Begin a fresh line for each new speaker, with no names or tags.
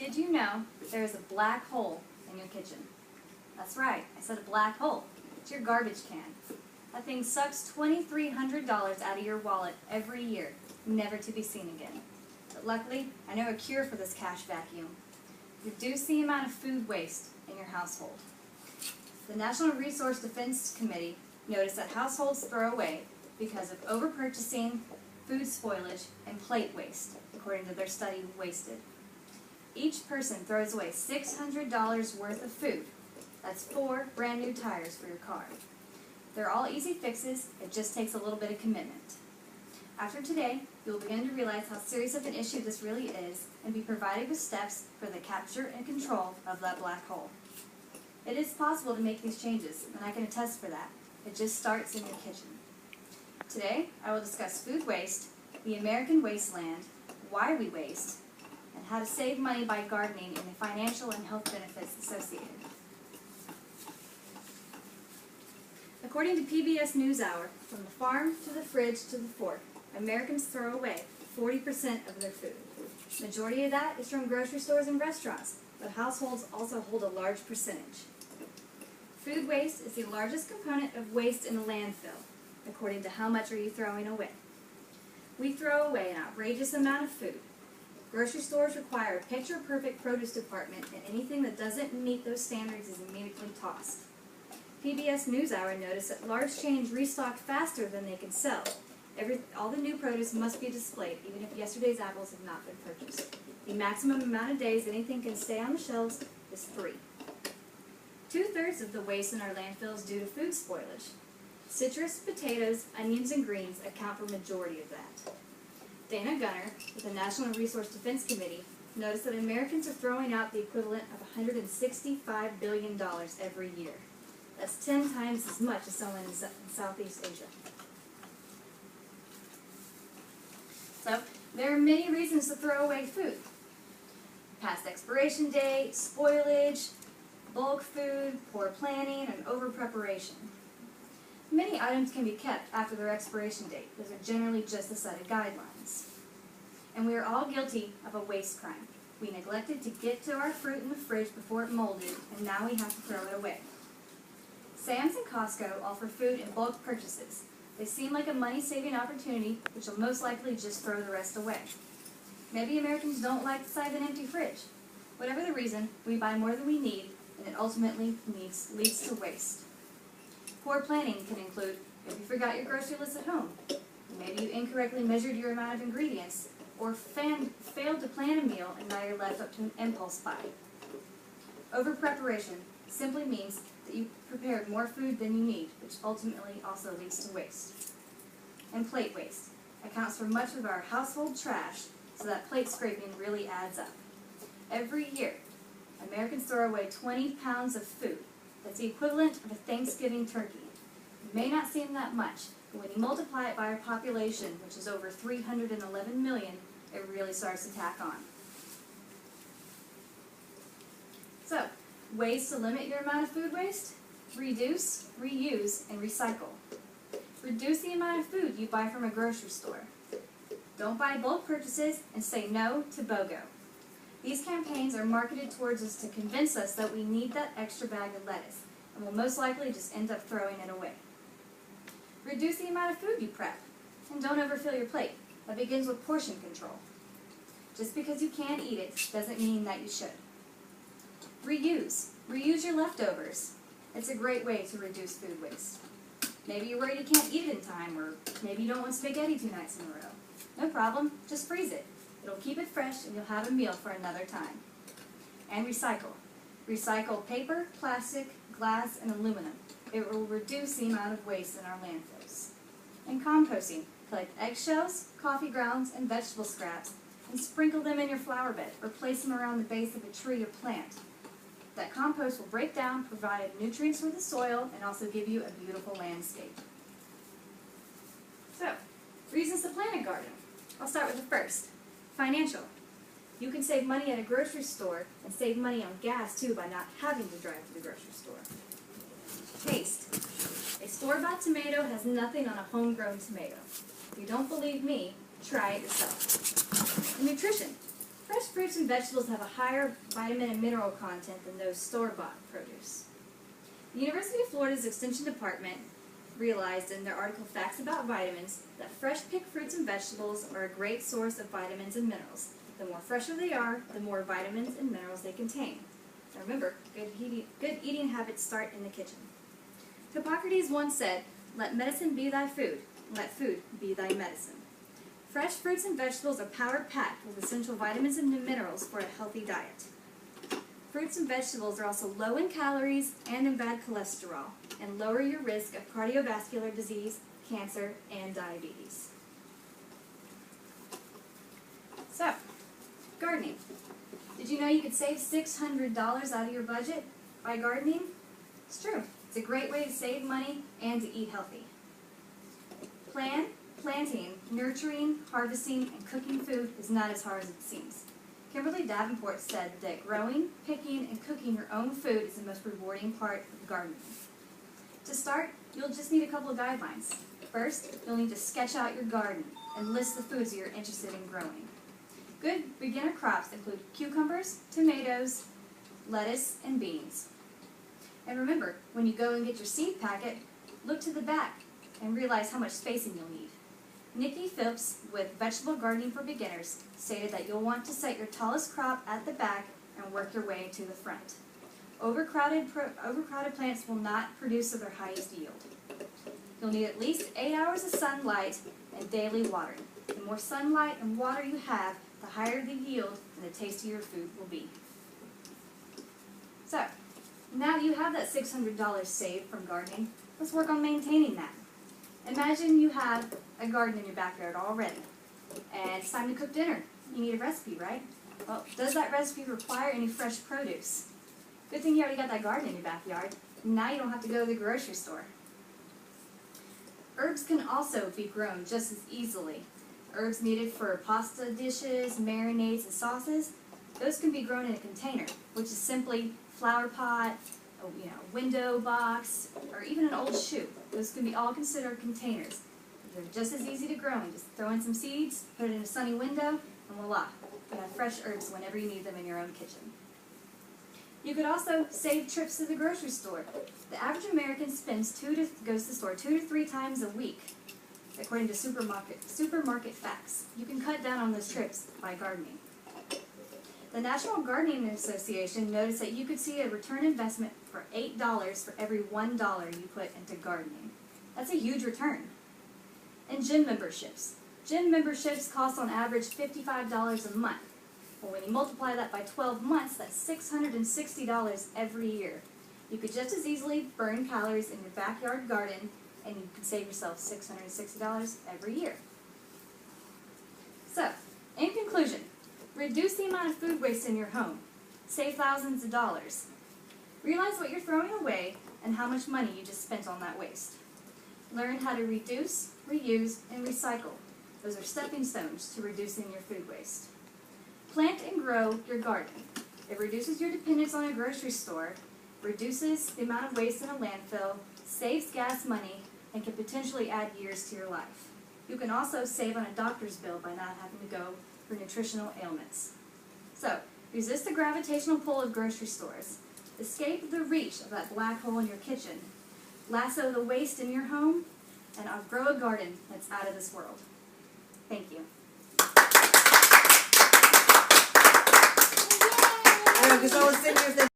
Did you know there is a black hole in your kitchen? That's right, I said a black hole. It's your garbage can. That thing sucks $2,300 out of your wallet every year, never to be seen again. But luckily, I know a cure for this cash vacuum. Reduce the amount of food waste in your household. The National Resource Defense Committee noticed that households throw away because of overpurchasing, food spoilage, and plate waste, according to their study, Wasted. Each person throws away $600 worth of food. That's 4 brand new tires for your car. They're all easy fixes, it just takes a little bit of commitment. After today, you'll begin to realize how serious of an issue this really is and be provided with steps for the capture and control of that black hole. It is possible to make these changes, and I can attest for that. It just starts in your kitchen. Today, I will discuss food waste, the American wasteland, why we waste, and how to save money by gardening and the financial and health benefits associated. According to PBS NewsHour, from the farm to the fridge to the fork, Americans throw away 40% of their food. Majority of that is from grocery stores and restaurants, but households also hold a large percentage. Food waste is the largest component of waste in a landfill, according to how much are you throwing away. We throw away an outrageous amount of food. Grocery stores require a picture-perfect produce department, and anything that doesn't meet those standards is immediately tossed. PBS NewsHour noticed that large chains restock faster than they can sell. All the new produce must be displayed, even if yesterday's apples have not been purchased. The maximum amount of days anything can stay on the shelves is 3. 2/3 of the waste in our landfill is due to food spoilage. Citrus, potatoes, onions, and greens account for a majority of that. Dana Gunner, with the National Resource Defense Committee, noticed that Americans are throwing out the equivalent of $165 billion every year. That's 10 times as much as someone in Southeast Asia. So, there are many reasons to throw away food. Past expiration date, spoilage, bulk food, poor planning, and over-preparation. Many items can be kept after their expiration date. Those are generally just a set of guidelines. And we are all guilty of a waste crime. We neglected to get to our fruit in the fridge before it molded, and now we have to throw it away. Sam's and Costco offer food in bulk purchases. They seem like a money-saving opportunity, which will most likely just throw the rest away. Maybe Americans don't like the sight of an empty fridge. Whatever the reason, we buy more than we need, and it ultimately leads to waste. Poor planning can include if you forgot your grocery list at home, maybe you incorrectly measured your amount of ingredients, or failed to plan a meal and now you're left up to an impulse buy. Over-preparation simply means that you prepared more food than you need, which ultimately also leads to waste. And plate waste accounts for much of our household trash, so that plate scraping really adds up. Every year, Americans throw away 20 pounds of food. That's the equivalent of a Thanksgiving turkey. It may not seem that much, but when you multiply it by our population, which is over 311 million, it really starts to tack on. So, ways to limit your amount of food waste? Reduce, reuse, and recycle. Reduce the amount of food you buy from a grocery store. Don't buy bulk purchases and say no to BOGO. These campaigns are marketed towards us to convince us that we need that extra bag of lettuce, and will most likely just end up throwing it away. Reduce the amount of food you prep, and don't overfill your plate. That begins with portion control. Just because you can't eat it doesn't mean that you should. Reuse. Reuse your leftovers. It's a great way to reduce food waste. Maybe you're worried you can't eat it in time, or maybe you don't want spaghetti 2 nights in a row. No problem, just freeze it. It'll keep it fresh and you'll have a meal for another time. And recycle. Recycle paper, plastic, glass, and aluminum. It will reduce the amount of waste in our landfills. And composting. Collect eggshells, coffee grounds, and vegetable scraps, and sprinkle them in your flower bed, or place them around the base of a tree or plant. That compost will break down, provide nutrients for the soil, and also give you a beautiful landscape. So, reasons to plant a garden. I'll start with the first. Financial. You can save money at a grocery store and save money on gas too by not having to drive to the grocery store. Taste. A store-bought tomato has nothing on a homegrown tomato. If you don't believe me, try it yourself. And nutrition. Fresh fruits and vegetables have a higher vitamin and mineral content than those store-bought produce. The University of Florida's Extension Department realized in their article Facts About Vitamins that fresh picked fruits and vegetables are a great source of vitamins and minerals. The more fresher they are, the more vitamins and minerals they contain. Now remember, good eating habits start in the kitchen. Hippocrates once said, "Let medicine be thy food, let food be thy medicine." Fresh fruits and vegetables are power-packed with essential vitamins and minerals for a healthy diet. Fruits and vegetables are also low in calories and in bad cholesterol, and lower your risk of cardiovascular disease, cancer, and diabetes. So, gardening. Did you know you could save $600 out of your budget by gardening? It's true. It's a great way to save money and to eat healthy. Planting, nurturing, harvesting, and cooking food is not as hard as it seems. Kimberly Davenport said that growing, picking, and cooking your own food is the most rewarding part of gardening. To start, you'll just need a couple of guidelines. First, you'll need to sketch out your garden and list the foods you're interested in growing. Good beginner crops include cucumbers, tomatoes, lettuce, and beans. And remember, when you go and get your seed packet, look to the back and realize how much spacing you'll need. Nikki Phipps with Vegetable Gardening for Beginners stated that you'll want to set your tallest crop at the back and work your way to the front. Overcrowded plants will not produce their highest yield. You'll need at least 8 hours of sunlight and daily watering. The more sunlight and water you have, the higher the yield and the tastier your food will be. So, now that you have that $600 saved from gardening, let's work on maintaining that. Imagine you have a garden in your backyard already, and it's time to cook dinner. You need a recipe, right? Well, does that recipe require any fresh produce? Good thing you already got that garden in your backyard. Now you don't have to go to the grocery store. Herbs can also be grown just as easily. Herbs needed for pasta dishes, marinades, and sauces, those can be grown in a container, which is simply flower pot, a window box, or even an old shoe. Those can be all considered containers. They're just as easy to grow. You just throw in some seeds, put it in a sunny window, and voila, you have fresh herbs whenever you need them in your own kitchen. You could also save trips to the grocery store. The average American goes to the store 2 to 3 times a week, according to supermarket facts. You can cut down on those trips by gardening. The National Gardening Association noticed that you could see a return investment for $8 for every $1 you put into gardening. That's a huge return. And gym memberships. Gym memberships cost on average $55 a month. Well, when you multiply that by 12 months, that's $660 every year. You could just as easily burn calories in your backyard garden, and you could save yourself $660 every year. So, in conclusion, reduce the amount of food waste in your home. Save thousands of dollars. Realize what you're throwing away and how much money you just spent on that waste. Learn how to reduce, reuse, and recycle. Those are stepping stones to reducing your food waste. Plant and grow your garden. It reduces your dependence on a grocery store, reduces the amount of waste in a landfill, saves gas money, and can potentially add years to your life. You can also save on a doctor's bill by not having to go for nutritional ailments. So, resist the gravitational pull of grocery stores. Escape the reach of that black hole in your kitchen. Lasso the waste in your home, and grow a garden that's out of this world. Thank you.
Because I was sitting here thinking,